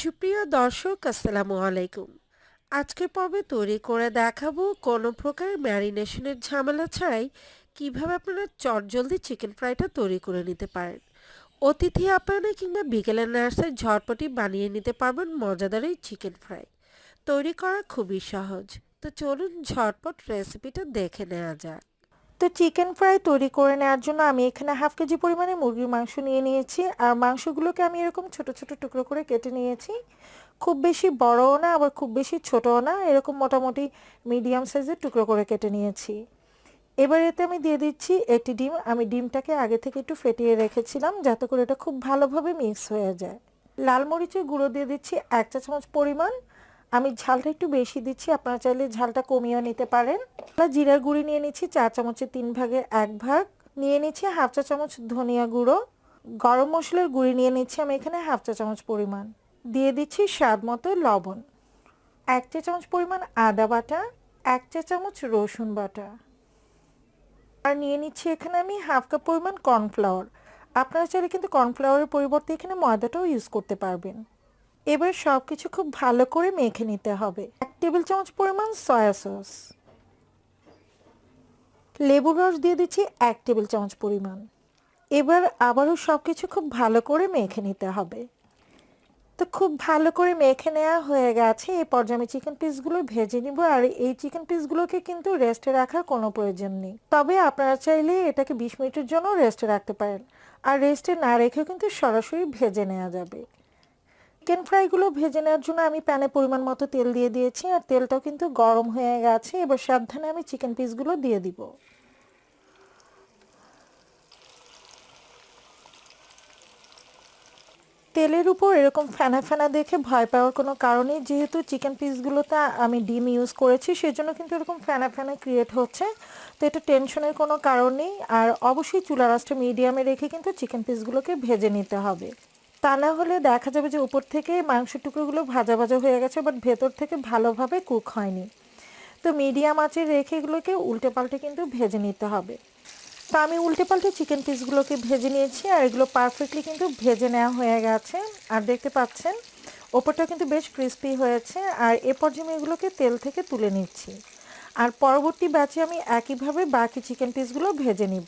সুপ্রিয় দর্শক, আসসালামু আলাইকুম। আজকের পর্বে তৈরি করে দেখাবো কোনো প্রকার ম্যারিনেশনের ঝামেলা ছাড়াই কিভাবে আপনারা চটজলদি চিকেন ফ্রাইটা তৈরি করে নিতে পারেন। অতিথি আপ্যায়নে কিংবা বিকেলের নাস্তায় ঝটপটি বানিয়ে নিতে পারবেন মজাদার এই চিকেন ফ্রাই। তৈরি করা খুবই সহজ। তো চলুন ঝটপট রেসিপিটা দেখে নেওয়া যাক। তো চিকেন ফ্রাই তৈরি করে নেওয়ার জন্য আমি এখানে হাফ কেজি পরিমাণে মুরগির মাংস নিয়ে নিয়েছি। আর মাংসগুলোকে আমি এরকম ছোট ছোট টুকরো করে কেটে নিয়েছি। খুব বেশি বড়ও না, আবার খুব বেশি ছোটও না, এরকম মোটামুটি মিডিয়াম সাইজের টুকরো করে কেটে নিয়েছি। এবার এতে আমি দিয়ে দিচ্ছি একটি ডিম। আমি ডিমটাকে আগে থেকে একটু ফেটিয়ে রেখেছিলাম যাতে করে এটা খুব ভালোভাবে মিক্স হয়ে যায়। লাল মরিচের গুঁড়ো দিয়ে দিচ্ছি 1 চা চামচ পরিমাণ। আমি ঝালটা একটু বেশি দিচ্ছি, আপনারা চাইলে ঝালটা কমিয়েও নিতে পারেন। জিরার গুঁড়ি নিয়ে নিচ্ছি 4 চামচের 3/1 নিয়ে নিচ্ছি। হাফ 1 চা চামচ ধনিয়া গুঁড়ো, গরম মশলার গুঁড়ি নিয়ে নিচ্ছি আমি এখানে হাফ 1 চা চামচ পরিমাণ। দিয়ে দিচ্ছি স্বাদ মতো লবণ, 1 চা চামচ পরিমাণ আদা বাটা, 1 চা চামচ রসুন বাটা। আর নিয়ে নিচ্ছি এখানে আমি হাফ কাপ পরিমাণ কর্নফ্লাওয়ার। আপনারা চাইলে কিন্তু কর্নফ্লাওয়ারের পরিবর্তে এখানে ময়দাটাও ইউজ করতে পারবেন। এবার সব কিছু খুব ভালো করে মেখে নিতে হবে। 1 টেবিল চামচ পরিমাণ সয়া সস, লেবুর রস দিয়ে দিচ্ছি 1 টেবিল চামচ পরিমাণ। এবার আবারও সব কিছু খুব ভালো করে মেখে নিতে হবে। তো খুব ভালো করে মেখে নেওয়া হয়ে গেছে। এই পর্যায়ে আমি চিকেন পিসগুলো ভেজে নিব। আর এই চিকেন পিসগুলোকে কিন্তু রেস্টে রাখার কোনো প্রয়োজন নেই, তবে আপনারা চাইলে এটাকে 20 মিনিটের জন্য রেস্টে রাখতে পারেন। আর রেস্টে না রেখেও কিন্তু সরাসরি ভেজে নেওয়া যাবে। চিকেন ফ্রাইগুলো ভেজে নেওয়ার জন্য আমি প্যানে পরিমাণ মতো তেল দিয়ে দিয়েছি, আর তেলটাও কিন্তু গরম হয়ে গেছে। এবার সাবধানে আমি চিকেন পিসগুলো দিয়ে দিব। তেলের উপর এরকম ফেনা ফেনা দেখে ভয় পাওয়ার কোনো কারণেই, যেহেতু চিকেন পিসগুলোতে আমি ডিম ইউজ করেছি সেজন্য কিন্তু এরকম ফেনা ফেনা ক্রিয়েট হচ্ছে। তো এটা টেনশনের কোনো কারণ নেই। আর অবশ্যই চুলার আঁচটা মিডিয়ামে রেখে কিন্তু চিকেন পিসগুলোকে ভেজে নিতে হবে। তা না হলে দেখা যাবে যে উপর থেকে মাংসের টুকরোগুলো ভাজা ভাজা হয়ে গেছে, বাট ভেতর থেকে ভালোভাবে কুক হয়নি। তো মিডিয়াম আঁচে রেখে এগুলোকে উল্টে পাল্টে কিন্তু ভেজে নিতে হবে। তো আমি উল্টে পাল্টে চিকেন পিসগুলোকে ভেজে নিয়েছি, আর এগুলো পারফেক্টলি কিন্তু ভেজে নেওয়া হয়ে গেছে। আর দেখতে পাচ্ছেন ওপরটা কিন্তু বেশ ক্রিস্পি হয়েছে। আর এ পর্যায়ে আমি এগুলোকে তেল থেকে তুলে নিচ্ছি। আর পরবর্তী ব্যাচে আমি একইভাবে বাকি চিকেন পিসগুলো ভেজে নিব।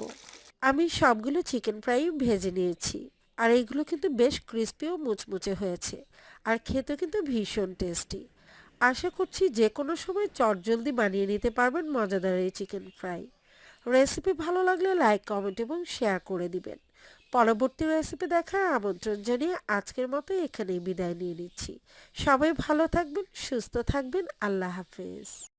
আমি সবগুলো চিকেন ফ্রাই ভেজে নিয়েছি। আর এইগুলো কিন্তু বেশ ক্রিস্পি ও মুচমুচে হয়েছে। আর খেতে কিন্তু ভীষণ টেস্টি। আশা করছি যে কোনো সময় চটজলদি বানিয়ে নিতে পারবেন মজাদার এই চিকেন ফ্রাই। রেসিপি ভালো লাগলে লাইক, কমেন্ট এবং শেয়ার করে দিবেন। পরবর্তী রেসিপি দেখার আমন্ত্রণ জানিয়ে আজকের মতো এখানেই বিদায় নিয়ে নিচ্ছি। সবাই ভালো থাকবেন, সুস্থ থাকবেন। আল্লাহ হাফেজ।